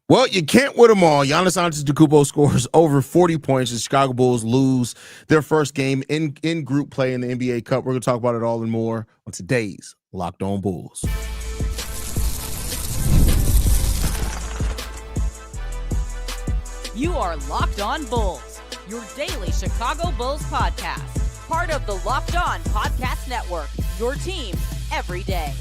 Well, you can't win them all. Giannis Antetokounmpo scores over 40 points. The Chicago Bulls lose their first game in group play in the NBA Cup. We're going to talk about it all and more on today's Locked On Bulls. You are Locked On Bulls, your daily Chicago Bulls podcast. Part of the Locked On Podcast Network, your team every day.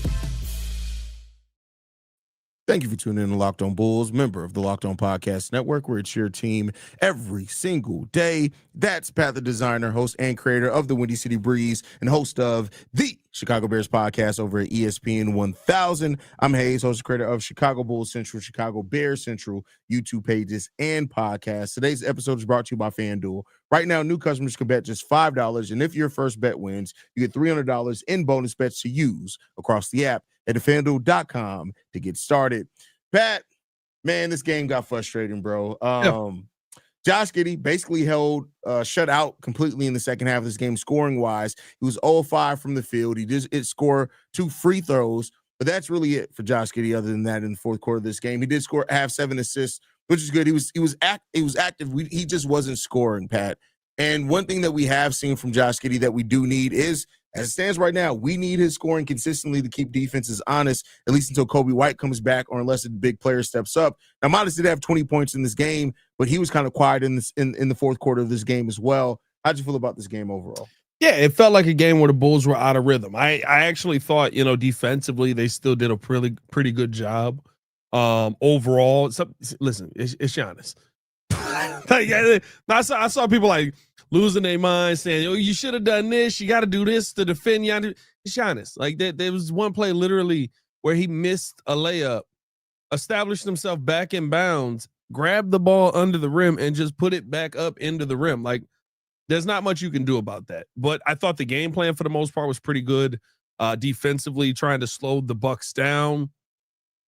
Thank you for tuning in to Locked On Bulls, member of the Locked On Podcast Network, where it's your team every single day. That's Pat the Designer, host and creator of the Windy City Breeze, and host of the Chicago Bears podcast over at ESPN 1000. I'm Hayes, host and creator of Chicago Bulls Central, Chicago Bears Central, YouTube pages, and podcasts. Today's episode is brought to you by FanDuel. Right now, new customers can bet just $5, and if your first bet wins, you get $300 in bonus bets to use across the app at FanDuel.com to get started. Pat, man, this game got frustrating, bro. Josh Giddey basically shut out completely in the second half of this game, scoring-wise. He was 0-5 from the field. He did score 2 free throws, but that's really it for Josh Giddey other than that in the fourth quarter of this game. He did have 7 assists, which is good. He was active. He just wasn't scoring, Pat. And one thing that we have seen from Josh Giddey that we do need is, as it stands right now, we need his scoring consistently to keep defenses honest, at least until Kobe White comes back or unless a big player steps up. Now, Giannis did have 20 points in this game, but he was kind of quiet in the fourth quarter of this game as well. How'd you feel about this game overall? Yeah, it felt like a game where the Bulls were out of rhythm. I actually thought, defensively, they still did a pretty good job. Overall, listen, it's Giannis. I saw people like losing their mind, saying, "Oh, you should have done this. You got to do this to defend Giannis." It's Giannis. Like there was one play literally where he missed a layup, established himself back in bounds, grabbed the ball under the rim, and just put it back up into the rim. Like there's not much you can do about that. But I thought the game plan for the most part was pretty good. Defensively, trying to slow the Bucks down.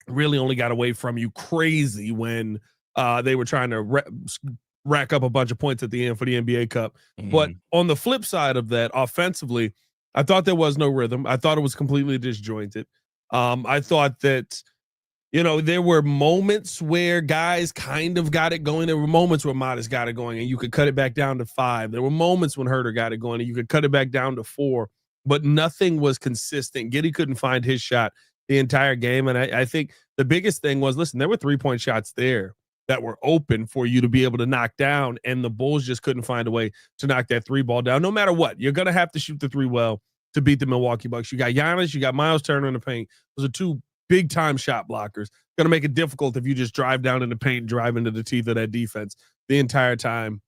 Really only got away from you crazy when they were trying to rack up a bunch of points at the end for the NBA Cup. Mm-hmm. But on the flip side of that, offensively, I thought there was no rhythm. I thought it was completely disjointed. I thought that, there were moments where guys kind of got it going. There were moments where Modest got it going and you could cut it back down to 5. There were moments when Herter got it going and you could cut it back down to 4, but nothing was consistent. Giddey couldn't find his shot the entire game. And I think the biggest thing was, listen, there were 3-point shots there that were open for you to be able to knock down, and the Bulls just couldn't find a way to knock that 3 ball down. No matter what, you're going to have to shoot the 3 well to beat the Milwaukee Bucks. You got Giannis, you got Miles Turner in the paint. Those are 2 big-time shot blockers. Going to make it difficult if you just drive down in the paint and drive into the teeth of that defense the entire time.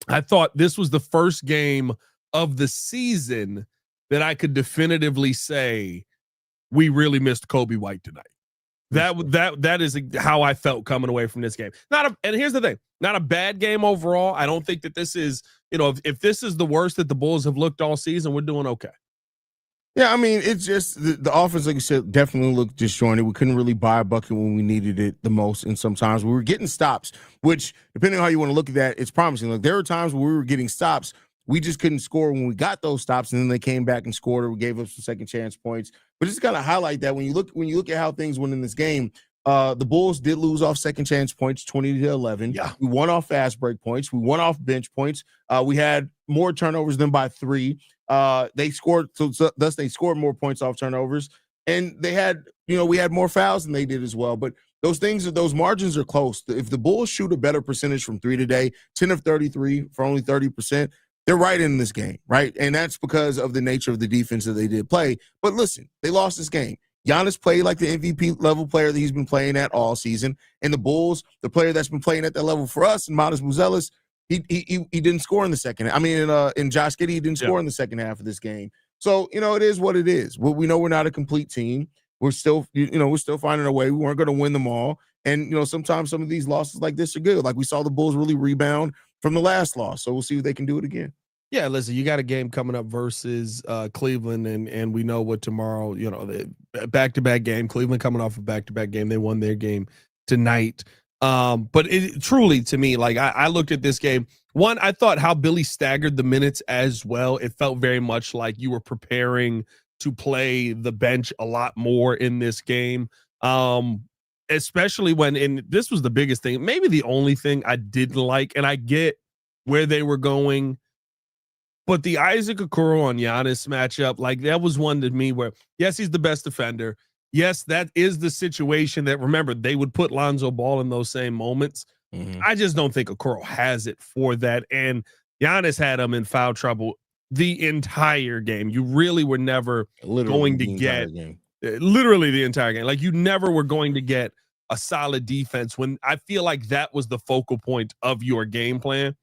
I thought this was the first game of the season that I could definitively say we really missed Kobe White tonight. That is how I felt coming away from this game. And here's the thing, not a bad game overall. I don't think that this is, if this is the worst that the Bulls have looked all season, we're doing okay. Yeah, I mean, it's just the offense, like you said, definitely looked disjointed. We couldn't really buy a bucket when we needed it the most, and sometimes we were getting stops, which, depending on how you want to look at that, it's promising. Like there were times where we were getting stops, we just couldn't score when we got those stops, and then they came back and scored, or we gave up some second chance points. But just gotta highlight that when you look at how things went in this game, the Bulls did lose off second chance points, 20-11. Yeah. We won off fast break points. We won off bench points. We had more turnovers than by 3. They scored, thus they scored more points off turnovers, and they had, we had more fouls than they did as well. But those margins are close. If the Bulls shoot a better percentage from 3 today, 10 of 33 for only 30%. They're right in this game, right? And that's because of the nature of the defense that they did play. But listen, they lost this game. Giannis played like the MVP level player that he's been playing at all season. And the Bulls, the player that's been playing at that level for us, and Modest Buzelis, he didn't score in the second. I mean, in Josh Giddey, he didn't score in the second half of this game. So, it is what it is. We know we're not a complete team. We're still, we're still finding a way. We weren't going to win them all. And, sometimes some of these losses like this are good. Like we saw the Bulls really rebound from the last loss. So we'll see if they can do it again. Yeah, listen, you got a game coming up versus Cleveland, and we know what tomorrow, the back-to-back game. Cleveland coming off a back-to-back game. They won their game tonight. But it truly, to me, like I looked at this game. One, I thought how Billy staggered the minutes as well. It felt very much like you were preparing to play the bench a lot more in this game. especially when, and this was the biggest thing, maybe the only thing I didn't like, and I get where they were going, but the Isaac Okoro on Giannis matchup, like that was one to me where, yes, he's the best defender. Yes, that is the situation that, remember, they would put Lonzo Ball in those same moments. I just don't think Okoro has it for that. And Giannis had him in foul trouble the entire game. You really were never going to get literally the entire game. Like, you never were going to get a solid defense when I feel like that was the focal point of your game plan.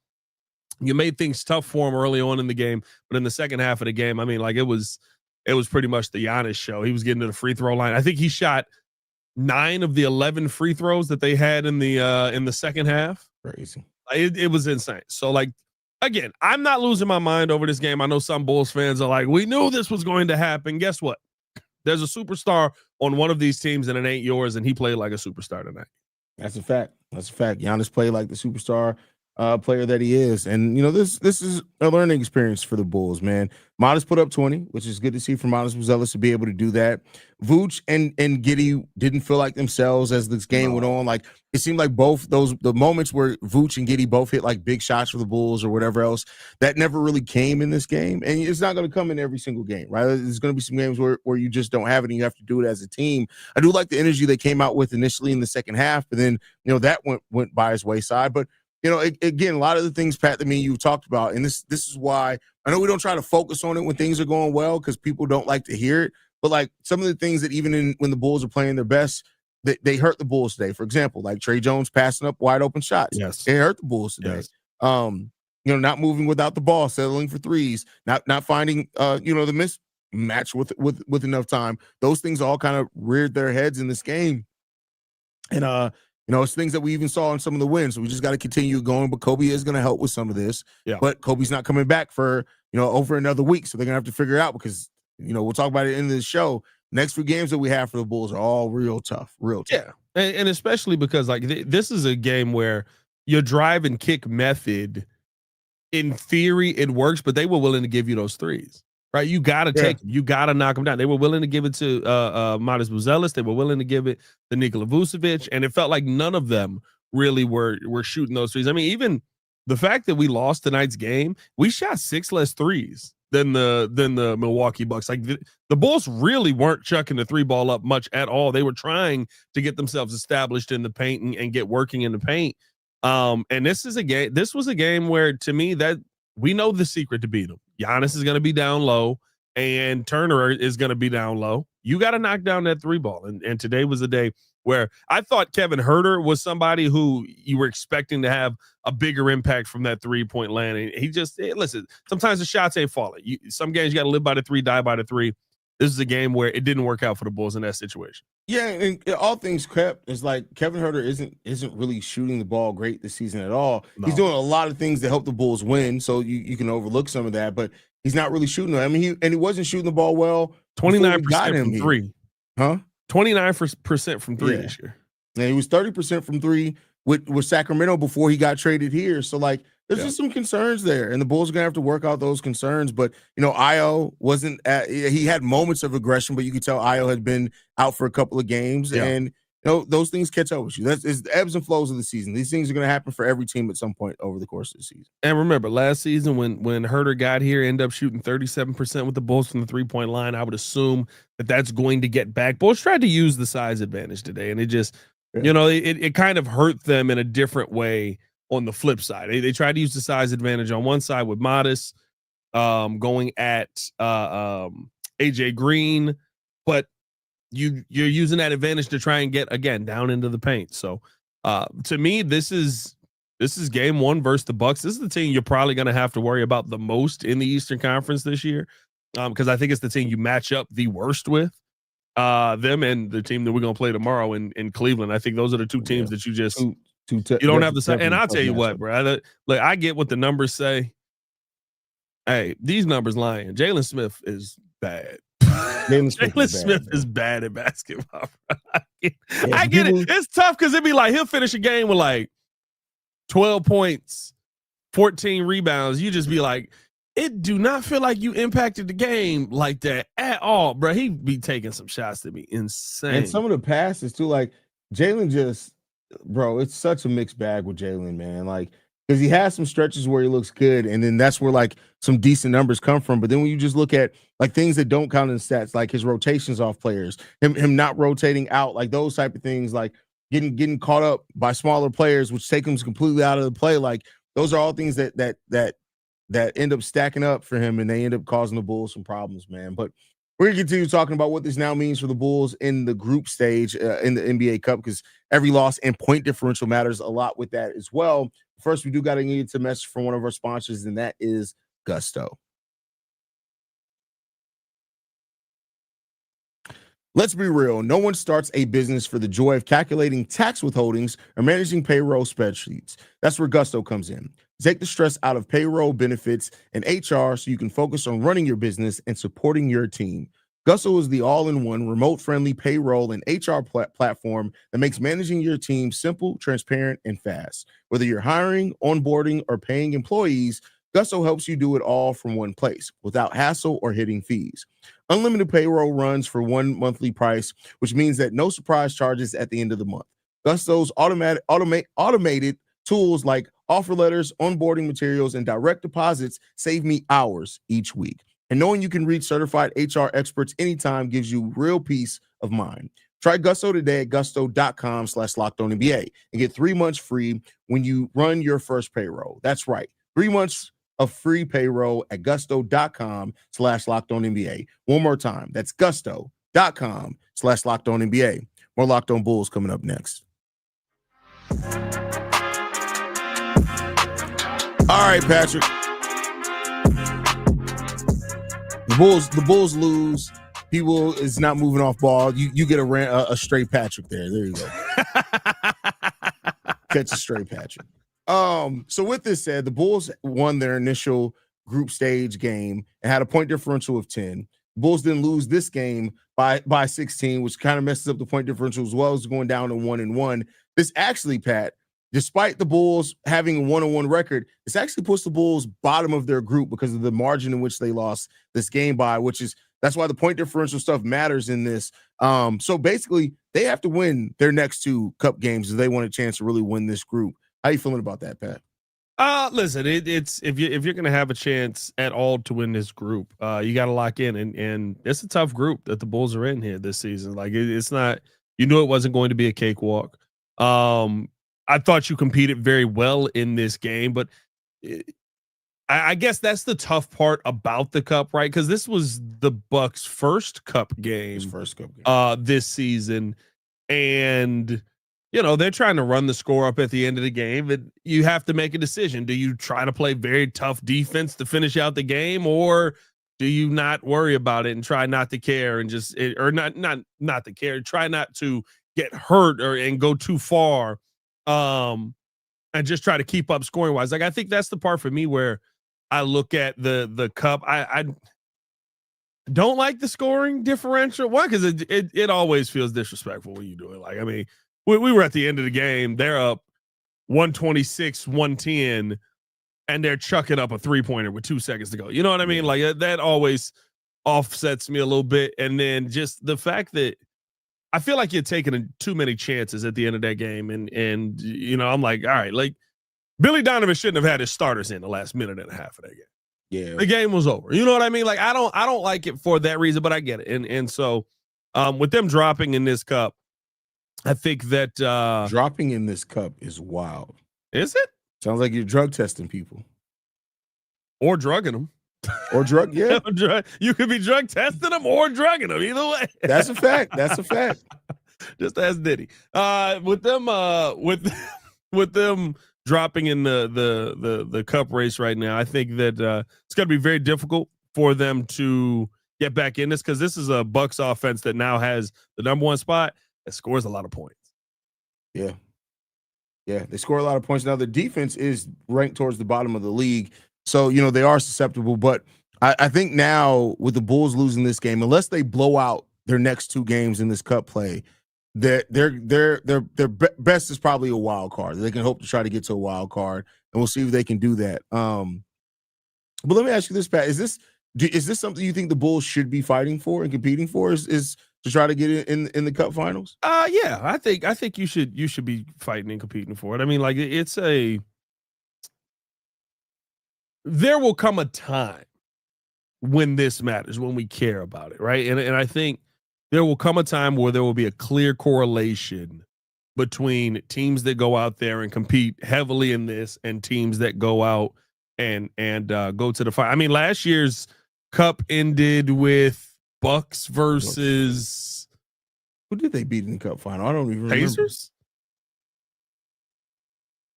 You made things tough for him early on in the game, but in the second half of the game, I mean, like it was pretty much the Giannis show. He was getting to the free throw line. I think he shot 9 of the 11 free throws that they had in the second half. Crazy. It was insane. So, like, again, I'm not losing my mind over this game. I know some Bulls fans are like, we knew this was going to happen. Guess what? There's a superstar on one of these teams, and it ain't yours, and he played like a superstar tonight. That's a fact. That's a fact. Giannis played like the superstar player that he is. And, you know, this is a learning experience for the Bulls, man. Modest put up 20, which is good to see for Modest Buzelis to be able to do that. Vooch and Giddey didn't feel like themselves as this game went on. Like, it seemed like both the moments where Vooch and Giddey both hit like big shots for the Bulls or whatever else, that never really came in this game. And it's not going to come in every single game, right? There's going to be some games where you just don't have it and you have to do it as a team. I do like the energy they came out with initially in the second half, but then, you know, that went by his wayside. But, you know, again, a lot of the things, Pat, that you've talked about, and this is why I know we don't try to focus on it when things are going well because people don't like to hear it. But like some of the things that even when the Bulls are playing their best, they hurt the Bulls today. For example, like Trey Jones passing up wide open shots. Yes, it hurt the Bulls today. Yes. You know, not moving without the ball, settling for threes, not finding you know, the mismatch with enough time. Those things all kind of reared their heads in this game, and you know, it's things that we even saw in some of the wins. So we just got to continue going. But Kobe is going to help with some of this. Yeah. But Kobe's not coming back for, you know, over another week. So they're going to have to figure it out because, you know, we'll talk about it in the show. Next few games that we have for the Bulls are all real tough. Yeah. And especially because, like, this is a game where your drive and kick method, in theory, it works, but they were willing to give you those threes. Right, you got to take them. You got to knock them down. They were willing to give it to Modest Buzelis. They were willing to give it to Nikola Vucevic, and it felt like none of them really were shooting those threes. I mean, even the fact that we lost tonight's game, we shot 6 less threes than the Milwaukee Bucks. Like the Bulls really weren't chucking the three ball up much at all. They were trying to get themselves established in the paint and get working in the paint. And this was a game where, to me, that we know the secret to beat them. Giannis is going to be down low, and Turner is going to be down low. You got to knock down that three ball. And today was a day where I thought Kevin Huerter was somebody who you were expecting to have a bigger impact from that 3-point land. And he just, listen, sometimes the shots ain't falling. Some games you got to live by the 3, die by the 3. This is a game where it didn't work out for the Bulls in that situation. Yeah, and all things kept, it's like Kevin Huerter isn't really shooting the ball great this season at all. No. He's doing a lot of things to help the Bulls win, so you can overlook some of that, but he's not really shooting. I mean, he wasn't shooting the ball well. 29% from 3. Huh? 29% from 3 this year. And he was 30% from 3 with Sacramento before he got traded here. So, like, there's just some concerns there, and the Bulls are going to have to work out those concerns. But, you know, Io wasn't he had moments of aggression, but you could tell Io had been out for a couple of games. Yeah. And, you know, those things catch up with you. That's the ebbs and flows of the season. These things are going to happen for every team at some point over the course of the season. And remember, last season when Huerter got here, ended up shooting 37% with the Bulls from the 3-point line. I would assume that's going to get back. Bulls tried to use the size advantage today, and it just, you know, it kind of hurt them in a different way. On the flip side, they tried to use the size advantage on one side with Modest going at AJ Green, but you're using that advantage to try and get, again, down into the paint. So to me, this is game 1 versus the Bucks. This is the team you're probably going to have to worry about the most in the Eastern Conference this year, because I think it's the team you match up the worst with. Them and the team that we're going to play tomorrow in Cleveland. I think those are the two teams that you just you don't have the same. And I'll tell you what, bro. Like, I get what the numbers say. Hey, these numbers lying. Jalen Smith is bad. Jalen Smith is bad at basketball. I get it. It's tough because it'd be like he'll finish a game with like 12 points, 14 rebounds. You just be like, it do not feel like you impacted the game like that at all, bro. He be taking some shots to be insane. And some of the passes too, like Jalen just, bro, it's such a mixed bag with Jalen, man. Like, because he has some stretches where he looks good, and then that's where like some decent numbers come from. But then when you just look at like things that don't count in stats, like his rotations off players, him not rotating out, like those type of things, like getting caught up by smaller players, which take him completely out of the play. Like those are all things that end up stacking up for him, and they end up causing the Bulls some problems, man. But we're going to continue talking about what this now means for the Bulls in the group stage in the NBA Cup, because every loss and point differential matters a lot with that as well. First, we do got to get a message from one of our sponsors, and that is Gusto. Let's be real. No one starts a business for the joy of calculating tax withholdings or managing payroll spreadsheets. That's where Gusto comes in. Take the stress out of payroll, benefits, and HR so you can focus on running your business and supporting your team. Gusto is the all-in-one remote-friendly payroll and HR platform that makes managing your team simple, transparent, and fast. Whether you're hiring, onboarding, or paying employees, Gusto helps you do it all from one place without hassle or hitting fees. Unlimited payroll runs for one monthly price, which means that no surprise charges at the end of the month. Gusto's automated tools like offer letters, onboarding materials, and direct deposits save me hours each week. And knowing you can reach certified HR experts anytime gives you real peace of mind. Try Gusto today at gusto.com/LockedOnNBA and get 3 months free when you run your first payroll. That's right, 3 months of free payroll at gusto.com/LockedOnNBA. One more time, that's gusto.com/LockedOnNBA. More Locked On Bulls coming up next. All right, Patrick. The Bulls lose. People is not moving off ball. You get a straight Patrick there. There you go. Catch a straight Patrick. So with this said, the Bulls won their initial group stage game and had a point differential of 10. The Bulls didn't lose this game by 16, which kind of messes up the point differential as well as going down to 1-1. This actually, Pat, despite the Bulls having a 1-1 record, this actually puts the Bulls bottom of their group because of the margin in which they lost this game by, that's why the point differential stuff matters in this. So basically, they have to win their next 2 cup games if they want a chance to really win this group. How you feeling about that, Pat? Listen, it's if you're gonna have a chance at all to win this group, you got to lock in, and it's a tough group that the Bulls are in here this season. Like it's not, you knew it wasn't going to be a cakewalk. I thought you competed very well in this game, but I guess that's the tough part about the cup, right? Because this was the Bucks' first cup game, this season, and they're trying to run the score up at the end of the game, and you have to make a decision. Do you try to play very tough defense to finish out the game, or do you not worry about it and try not to care and just not to care, try not to get hurt and go too far, and just try to keep up scoring wise? Like I think that's the part for me where I look at the cup. I don't like the scoring differential. Why? Because it always feels disrespectful when you do it. Like I mean. We were at the end of the game. They're up 126-110, and they're chucking up a 3-pointer with 2 seconds to go. You know what I mean? Like that always offsets me a little bit. And then just the fact that I feel like you're taking too many chances at the end of that game. And I'm like, all right, like Billy Donovan shouldn't have had his starters in the last minute and a half of that game. Yeah. The game was over. You know what I mean? Like I don't like it for that reason, but I get it. And so with them dropping in this cup, I think that dropping in this cup is wild. Is it? Sounds like you're drug testing people. Or drugging them. Or drug, yeah. You could be drug testing them or drugging them. Either way. That's a fact. That's a fact. Just ask Diddy. With them dropping in the cup race right now, I think that it's going to be very difficult for them to get back in this, because this is a Bucks offense that now has the number 1 spot. That scores a lot of points. Yeah. Yeah, they score a lot of points. Now, the defense is ranked towards the bottom of the league. So, they are susceptible. But I think now with the Bulls losing this game, unless they blow out their next 2 games in this cup play, their best is probably a wild card. They can hope to try to get to a wild card, and we'll see if they can do that. But let me ask you this, Pat. Is this something you think the Bulls should be fighting for and competing for? Is to try to get in the Cup Finals? Yeah, I think you should be fighting and competing for it. I mean, like there will come a time when this matters, when we care about it, right? And I think there will come a time where there will be a clear correlation between teams that go out there and compete heavily in this and teams that go out and go to the final. I mean, last year's Cup ended with Bucks versus who did they beat in the Cup final? I don't even remember. Pacers,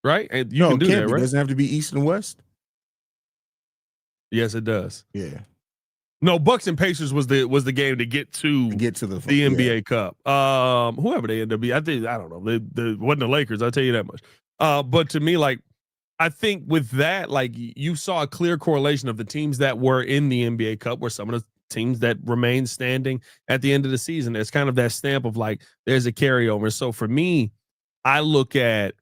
right? And you can do that, right? It doesn't have to be East and West. Yes, it does. Yeah. No, Bucks and Pacers was the game to get to the NBA Cup. Whoever they end up being, I don't know. They wasn't the Lakers, I'll tell you that much. But to me, like, I think with that, like, you saw a clear correlation of the teams that were in the NBA Cup were some of the teams that remained standing at the end of the season. It's kind of that stamp of like, there's a carryover. So for me, I look at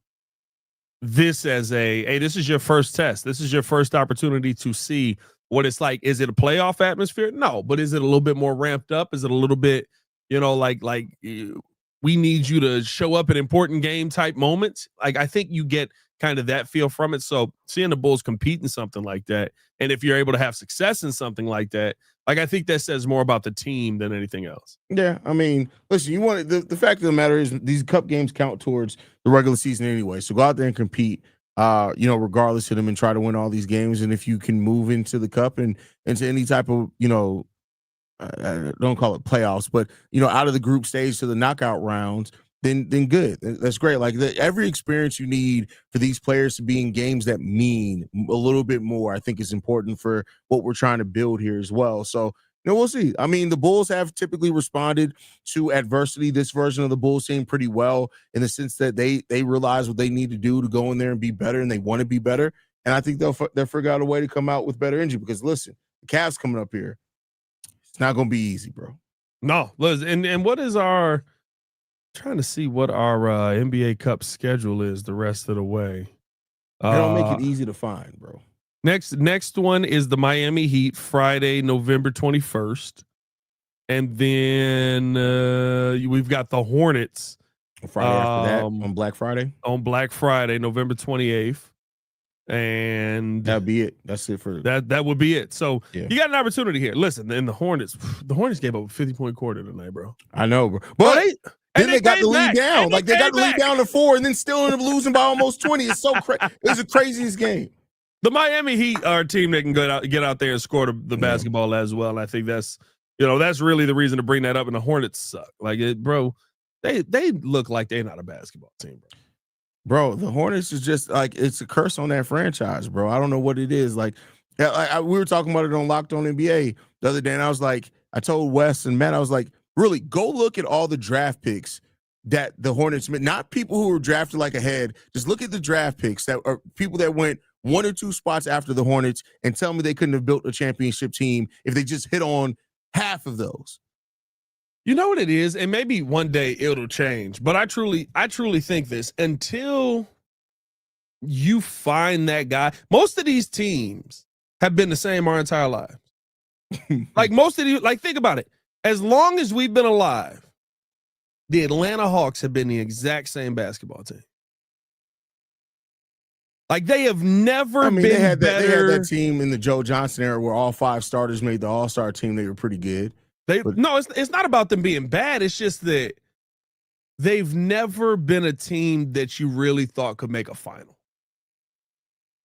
this as hey, this is your first test. This is your first opportunity to see what it's like. Is it a playoff atmosphere? No, but is it a little bit more ramped up? Is it a little bit, like we need you to show up in important game type moments? Like, I think you get kind of that feel from it. So seeing the Bulls compete in something like that, and if you're able to have success in something like that, like, I think that says more about the team than anything else. Yeah, I mean, listen, you want the fact of the matter is these Cup games count towards the regular season anyway. So go out there and compete, regardless of them, and try to win all these games. And if you can move into the Cup and into any type of, don't call it playoffs, but out of the group stage to the knockout rounds, then good. That's great. Like, every experience you need for these players to be in games that mean a little bit more, I think, is important for what we're trying to build here as well. So, we'll see. I mean, the Bulls have typically responded to adversity. This version of the Bulls team pretty well, in the sense that they realize what they need to do to go in there and be better, and they want to be better. And I think they'll figure out a way to come out with better energy, because listen, the Cavs coming up here, it's not going to be easy, bro. No, listen, and what is our trying to see what our NBA Cup schedule is the rest of the way. They don't make it easy to find, bro. Next one is the Miami Heat, Friday, November 21st. And then we've got the Hornets. Friday after that, on Black Friday? On Black Friday, November 28th. And that'd be it. That's it for that would be it. So you got an opportunity here. Listen, and the Hornets gave up a 50-point quarter tonight, bro. I know, bro. But then they got the lead down. Like, they got the lead down to 4 and then still end up losing by almost 20. It's so crazy. It's the craziest game. The Miami Heat are a team that can get out there and score the basketball as well. And I think that's really the reason to bring that up. And the Hornets suck. Like, bro, they look like they're not a basketball team, bro. Bro, the Hornets is just like, it's a curse on that franchise, bro. I don't know what it is. Like, we were talking about it on Locked On NBA the other day, and I was like, I told Wes and Matt, I was like, really, go look at all the draft picks that the Hornets made. Not people who were drafted like ahead. Just look at the draft picks that are people that went 1 or 2 spots after the Hornets, and tell me they couldn't have built a championship team if they just hit on half of those. You know what it is? And maybe one day it'll change. But I truly think this. Until you find that guy, most of these teams have been the same our entire lives. Like, most of these, like, think about it. As long as we've been alive, the Atlanta Hawks have been the exact same basketball team. Like, they have never been better. They had that team in the Joe Johnson era where all 5 starters made the All-Star team. They were pretty good. It's not about them being bad. It's just that they've never been a team that you really thought could make a final.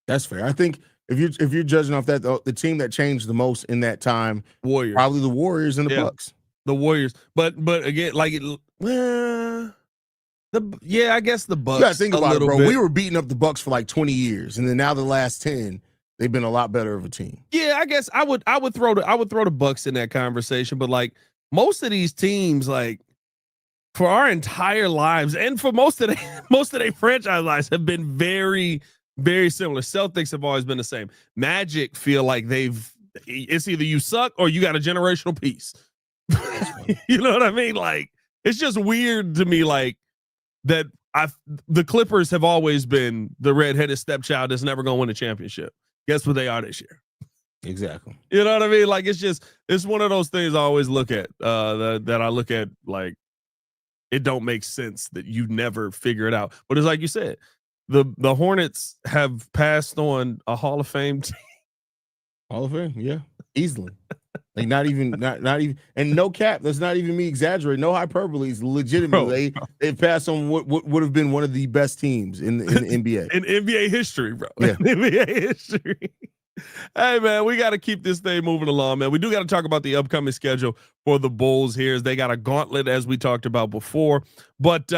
That's fair. I think if you're judging off that, the team that changed the most in that time, Warriors, probably the Warriors and the Bucks. The Warriors, but again, like, I guess the Bucks. You gotta think about it, bro. Bit. We were beating up the Bucks for like 20 years, and then now the last 10. They've been a lot better of a team. Yeah, I guess I would throw the Bucks in that conversation, but like, most of these teams, like, for our entire lives and for most of their franchise lives, have been very, very similar. Celtics have always been the same. Magic feel like it's either you suck or you got a generational piece. You know what I mean? Like, it's just weird to me, like, that the Clippers have always been the redheaded stepchild that's never gonna win a championship. Guess what they are this year? Exactly. You know what I mean? Like, it's one of those things I always look at, that I look at, like, it don't make sense that you never figure it out. But it's like you said, the Hornets have passed on a Hall of Fame team. Hall of Fame, yeah, easily. Like not even, and no cap. That's not even me exaggerating. No hyperbole. It's legitimately they passed on what would have been one of the best teams in the NBA in NBA history, bro. Yeah. In NBA history. Hey man, we got to keep this thing moving along, man. We do got to talk about the upcoming schedule for the Bulls here. They got a gauntlet, as we talked about before. But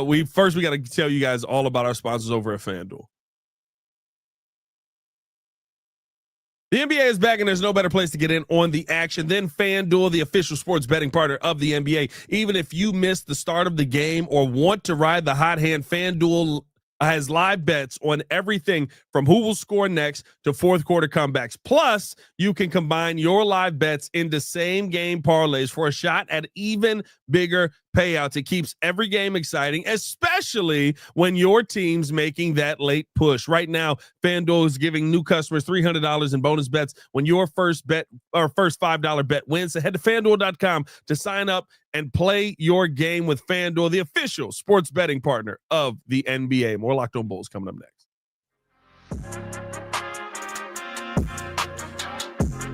we got to tell you guys all about our sponsors over at FanDuel. The NBA is back, and there's no better place to get in on the action than FanDuel, the official sports betting partner of the NBA. Even if you missed the start of the game or want to ride the hot hand, FanDuel has live bets on everything from who will score next to fourth quarter comebacks. Plus, you can combine your live bets into same game parlays for a shot at even bigger payouts. It keeps every game exciting, especially when your team's making that late push. Right now, FanDuel is giving new customers $300 in bonus bets when your first $5 bet wins. So head to FanDuel.com to sign up and play your game with FanDuel, the official sports betting partner of the NBA. More Locked On Bulls coming up next.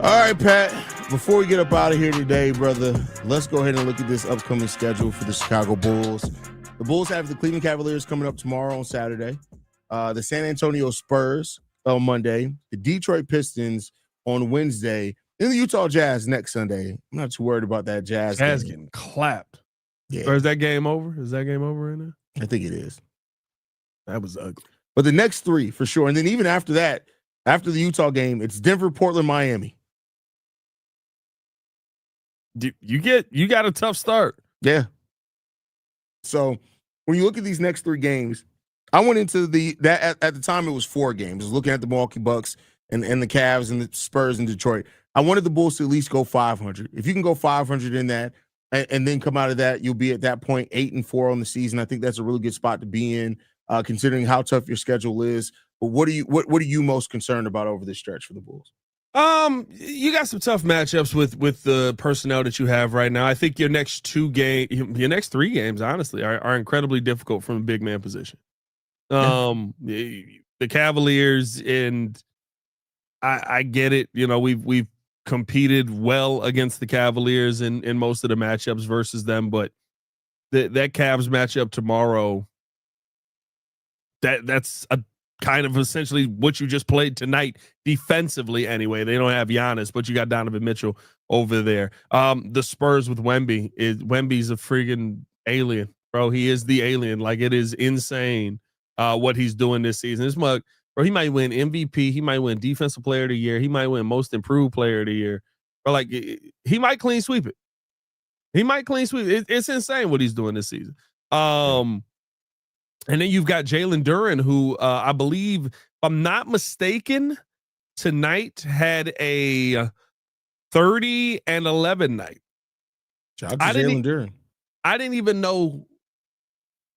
All right, Pat, before we get up out of here today, brother, let's go ahead and look at this upcoming schedule for the Chicago Bulls. The Bulls have the Cleveland Cavaliers coming up tomorrow on Saturday, the San Antonio Spurs on Monday, the Detroit Pistons on Wednesday, and the Utah Jazz next Sunday. I'm not too worried about that Jazz game. Getting clapped. Yeah. Or is that game over? Is that game over right now? I think it is. That was ugly. But the next three, for sure. And then even after that, after the Utah game, it's Denver, Portland, Miami. You got a tough start. Yeah. So when you look at these next three games, I went into at the time it was 4 games. I was looking at the Milwaukee Bucks and the Cavs and the Spurs in Detroit. I wanted the Bulls to at least go 500. If you can go 500 in that and then come out of that, you'll be at that point 8-4 on the season. I think that's a really good spot to be in, considering how tough your schedule is. But what are you most concerned about over this stretch for the Bulls? You got some tough matchups with the personnel that you have right now. I think your next 3 games, honestly, are incredibly difficult from a big man position. The Cavaliers, and I get it. You know, we've competed well against the Cavaliers in most of the matchups versus them, but that Cavs matchup tomorrow, that's a kind of essentially what you just played tonight defensively anyway. They don't have Giannis, but you got Donovan Mitchell over there. The Spurs with Wemby's a freaking alien, bro. He is the alien. Like, it is insane what he's doing this season. This mug, bro, he might win MVP. He might win Defensive Player of the Year. He might win Most Improved Player of the Year. Or like, he might clean sweep it. It's insane what he's doing this season. And then you've got Jalen Duren, who I believe, if I'm not mistaken, tonight had a 30-11 night. Jalen Duren. I didn't even know.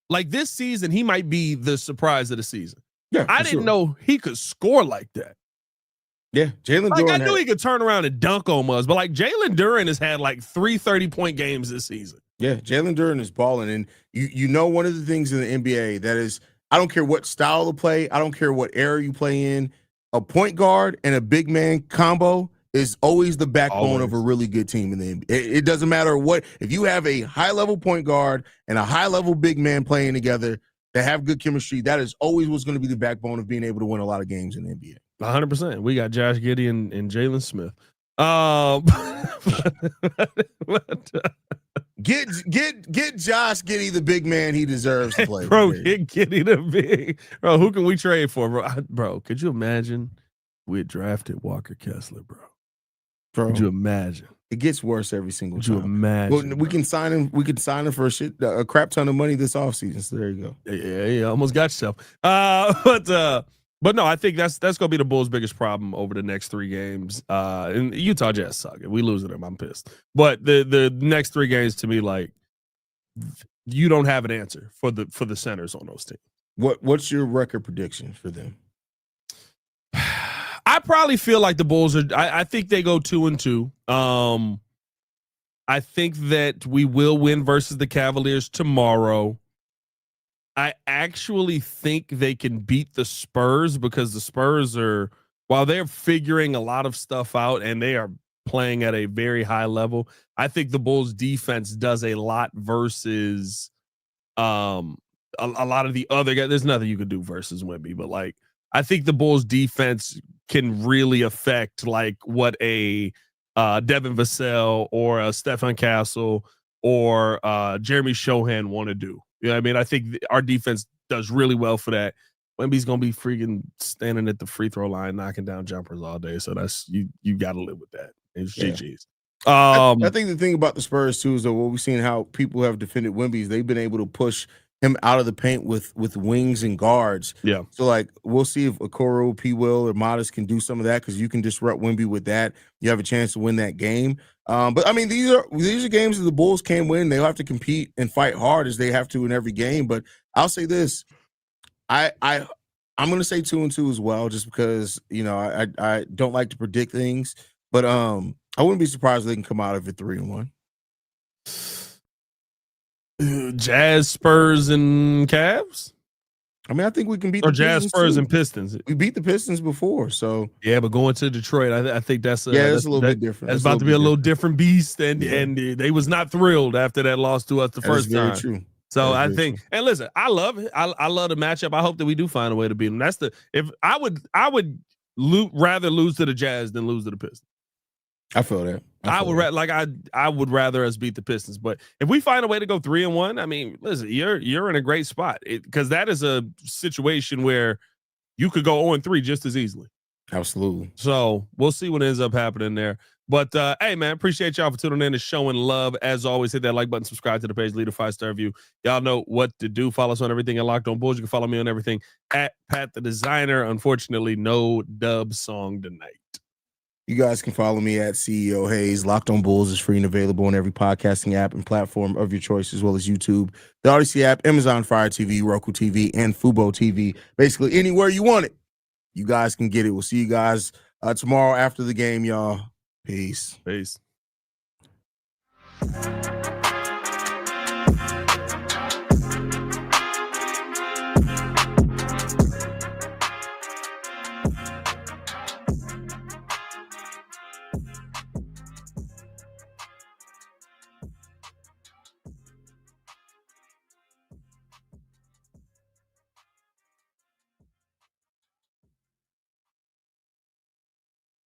Like, this season, he might be the surprise of the season. Yeah, I didn't know he could score like that. Yeah, Jalen Duren. I knew he could turn around and dunk on us, but like, Jalen Duren has had like 3 30-point games this season. Yeah, Jalen Duren is balling. And you know one of the things in the NBA that is, I don't care what style of play, I don't care what era you play in, a point guard and a big man combo is always the backbone of a really good team in the NBA. It doesn't matter what. If you have a high-level point guard and a high-level big man playing together that have good chemistry, that is always what's going to be the backbone of being able to win a lot of games in the NBA. 100%. We got Josh Giddey and Jalen Smith. Get Josh Giddey the big man he deserves to play. Bro, get Giddey the big. Bro, who can we trade for, bro? Bro, could you imagine we had drafted Walker Kessler, bro? Could you imagine? It gets worse every single time. Could you imagine? Well, we can sign him. We can sign him for a crap ton of money this offseason. So there you go. Yeah, almost got yourself. But no, I think that's gonna be the Bulls' biggest problem over the next 3 games. And Utah Jazz suck. If we lose them, I'm pissed. But the next 3 games, to me, like, you don't have an answer for the centers on those teams. What's your record prediction for them? I probably feel like the Bulls are. I think they go 2-2. I think that we will win versus the Cavaliers tomorrow. I actually think they can beat the Spurs because the Spurs are, while they're figuring a lot of stuff out and they are playing at a very high level, I think the Bulls defense does a lot versus a lot of the other guys. There's nothing you could do versus Wemby, but like I think the Bulls defense can really affect like what a Devin Vassell or a Stefan Castle or Jeremy Shohan want to do. You know what I mean? I think our defense does really well for that. Wemby's going to be freaking standing at the free throw line, knocking down jumpers all day. So that's, you got to live with that. It's GG's. I think the thing about the Spurs too is that what we've seen how people have defended Wemby is they've been able to push him out of the paint with wings and guards. Yeah. So like we'll see if Okoro, P. Will, or Modest can do some of that because you can disrupt Wemby with that. You have a chance to win that game. But I mean these are games that the Bulls can win. They'll have to compete and fight hard as they have to in every game. But I'll say this, I'm going to say 2-2 as well, just because I don't like to predict things, but I wouldn't be surprised if they can come out of it 3-1. Jazz, Spurs, and Cavs. I mean, I think we can beat or the Jazz, Pistons Spurs, too. and Pistons. We beat the Pistons before, so yeah. But going to Detroit, I think that's that's a little bit different. That's about to be a little different beast, and they was not thrilled after that loss to us the first time. Very true. So I think, and listen, I love it. I love the matchup. I hope that we do find a way to beat them. That's if I would rather lose to the Jazz than lose to the Pistons. I feel that. I would rather us beat the Pistons, but if we find a way to go 3-1, I mean, listen, you're in a great spot because that is a situation where you could go 0-3 just as easily. Absolutely. So we'll see what ends up happening there. But hey, man, appreciate y'all for tuning in and showing love. As always, hit that like button, subscribe to the page, leave a 5-star review. Y'all know what to do. Follow us on everything at Locked On Bulls. You can follow me on everything at Pat the Designer. Unfortunately, no dub song tonight. You guys can follow me at CEO Hayes. Locked On Bulls is free and available on every podcasting app and platform of your choice, as well as YouTube, the Odyssey app, Amazon Fire TV, Roku TV, and Fubo TV. Basically, anywhere you want it, you guys can get it. We'll see you guys tomorrow after the game, y'all. Peace. Peace.